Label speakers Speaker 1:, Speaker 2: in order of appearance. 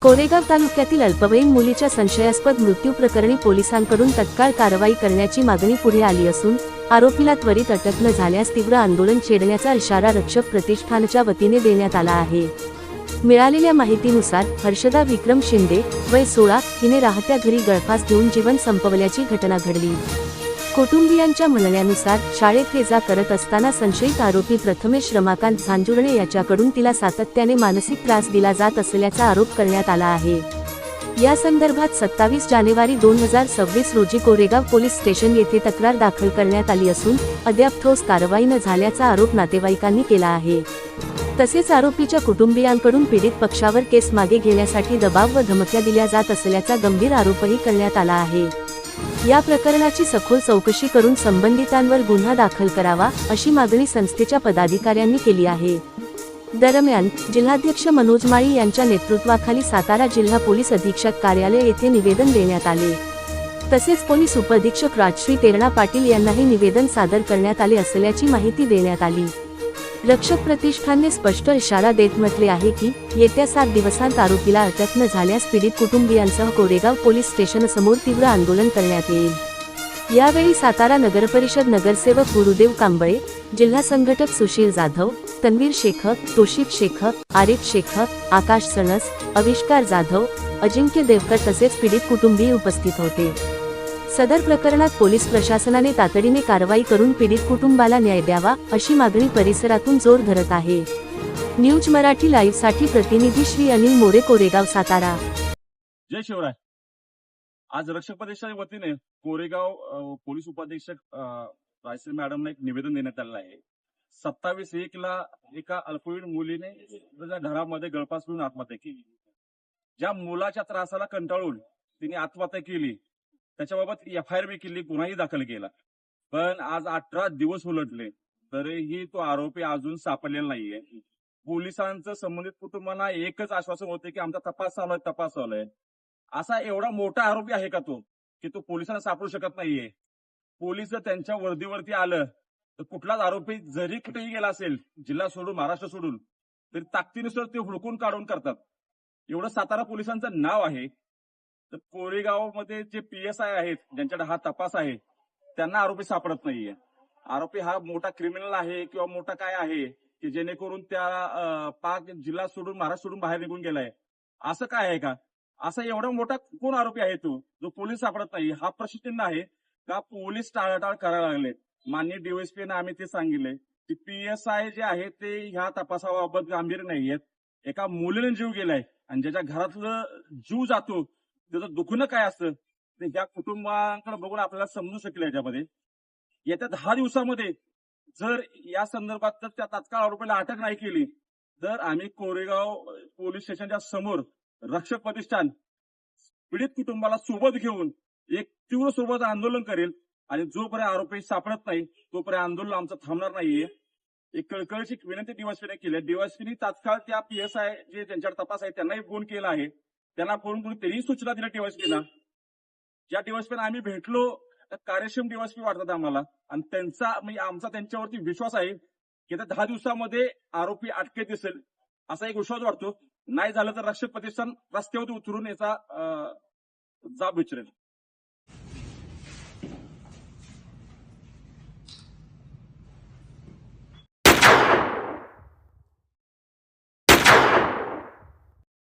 Speaker 1: कोरेगाव तालुक्यातील अल्पवयीन मुलीच्या संशयास्पद मृत्यू प्रकरणी पोलिसांकडून तत्काळ कारवाई करण्याची मागणी पुढे आली असून आरोपीला त्वरित अटक न झाल्यास तीव्र आंदोलन छेडण्याचा इशारा रक्षक प्रतिष्ठानच्या वतीने देण्यात आला आहे। मिळालेल्या माहितीनुसार हर्षदा विक्रम शिंदे वय 16 हिने राहत्या घरी गळफास घेऊन जीवन संपवल्याची घटना घडली। कुटुंबियांच्या म्हणण्यानुसार शाळेत ये जा करत असताना संशयित आरोपी प्रथमेश रमाकांत झांजुर्णे याच्याकडून तिला सातत्याने मानसिक त्रास दिला जात असल्याचा आरोप करण्यात आला आहे। या संदर्भात 27 जानेवारी 2026 रोजी कोरेगाव पोलीस स्टेशन येथे तक्रार दाखल करण्यात आली असून अद्याप ठोस कारवाई न झाल्याचा आरोप नातेवाईकांनी केला आहे। तसेच आरोपीच्या कुटुंबियांकडून पीडित पक्षावर केस मागे घेण्यासाठी दबाव व धमक्या दिल्या जात असल्याचा गंभीर आरोपही करण्यात आला आहे। या प्रकरणाची सखोल चौकशी करून संबंधितांवर गुन्हा दाखल करावा अशी मागणी संस्थेच्या पदाधिकाऱ्यांनी केली आहे। दरम्यान जिल्हाध्यक्ष मनोज माळी यांच्या नेतृत्वाखाली सातारा जिल्हा पोलीस अधीक्षक कार्यालय येथे निवेदन देण्यात आले। तसेच पोलीस उपअधीक्षक राजश्री तेरणा पाटील यांनाही निवेदन सादर करण्यात आले असल्याची माहिती देण्यात आली। रक्षक प्रतिष्ठानने स्पष्ट इशारा देत म्हटले आहे की येत्या 7 दिवसांत आरोपीला अटक न झाल्यास पीडित कुटुंबियांसह कोरेगाव पोलीस स्टेशनसमोर तीव्र आंदोलन करण्यात येईल। यावेळी सातारा नगरपरिषद नगरसेवक गुरुदेव कांबळे, जिल्हा संघटक सुशील जाधव, तन्वीर शेख, तोशिफ शेख, आरिफ शेख, आकाश सणस, आविष्कार जाधव, अजिंक्य देवकर तसेच पीडित कुटुंबीय उपस्थित होते। सदर प्रकरणात पोलीस प्रशासनाने तातडीने कारवाई करून पीडित कुटुंबाला न्याय द्यावा अशी मागणी परिसरातून जोर धरत आहे। न्यूज मराठी लाईव्ह साठी प्रतिनिधी श्री अनिल मोरे, कोरेगाव, सातारा।
Speaker 2: जय शिवराय। आज रक्षक प्रतिष्ठानच्या वतीने कोरेगाव पोलीस उपाधीक्षक राजश्री मॅडमने एक निवेदन देण्यात आलेलं आहे। 27/1 ला एका अल्पवयीन मुलीने घरामध्ये गळफास घेऊन आत्महत्या केली। ज्या मुलाच्या त्रासाला कंटाळून तिने आत्महत्या केली त्याच्याबाबत FIR बी केली, गुन्हाही दाखल केला। पण आज 18 दिवस उलटले तरीही तो आरोपी अजून सापडलेला नाहीये। पोलिसांचं संबंधित कुटुंबांना एकच आश्वासन होते की आमचा तपास चालू आहे। असा एवढा मोठा आरोपी आहे का तो की तो पोलिसांना सापडू शकत नाहीये? पोलीस जर त्यांच्या वर्दीवरती आलं तर कुठलाच आरोपी जरी कुठेही गेला असेल, जिल्हा सोडून महाराष्ट्र सोडून, तरी ताकदीनुसार ते हुडकून काढून करतात। एवढं सातारा पोलिसांचं नाव आहे। तर कोरेगावमध्ये जे PSI आहेत ज्यांच्याकडे हा तपास आहे त्यांना आरोपी सापडत नाहीये। आरोपी हा मोठा क्रिमिनल आहे किंवा मोठा काय आहे की जेणेकरून त्या पाक जिल्हा सोडून महाराष्ट्र सोडून बाहेर निघून गेलाय, असं काय आहे का? असा एवढा मोठा कोण आरोपी आहे तो जो पोलीस सापडत नाही? हा प्रश्नचिन्ह आहे का पोलीस टाळाटाळ करायला लागले? माननीय DSP ने आम्ही ते सांगितले की PSI जे आहे ते ह्या तपासाबाबत गंभीर नाहीयेत। एका मुलीने जीव गेलाय आणि ज्याच्या घरातलं जीव जातो त्याचं दुखणं काय असतं ते ह्या कुटुंबाकडे बघून आपल्याला समजू शकेल। याच्यामध्ये येत्या 10 दिवसामध्ये जर या संदर्भात त्या तात्काळ आरोपीला अटक नाही केली तर आम्ही कोरेगाव पोलीस स्टेशनच्या समोर रक्षक प्रतिष्ठान पीडित कुटुंबाला सोबत घेऊन एक तीव्र सोबत आंदोलन करेल आणि जोपर्यंत आरोपी सापडत नाही तोपर्यंत आंदोलन आमचं थांबणार नाहीये। एक कळकळीची विनंती DSPने केली आहे। DSPने तात्काळ त्या PSI जे त्यांच्यावर तपास आहे त्यांनाही फोन केला आहे। त्यांना फोन करून त्यांनी सूचना दिल्या DSPला। ज्या DSPने आम्ही भेटलो कार्यक्षम DSP वाटतात आम्हाला आणि त्यांचा म्हणजे आमचा त्यांच्यावरती विश्वास आहे की त्या 10 दिवसामध्ये आरोपी अटकेत दिसेल असा एक विश्वास वाटतो। नाही झालं तर रक्षक प्रतिष्ठान रस्त्यावरती उतरून याचा जाब विचारेल।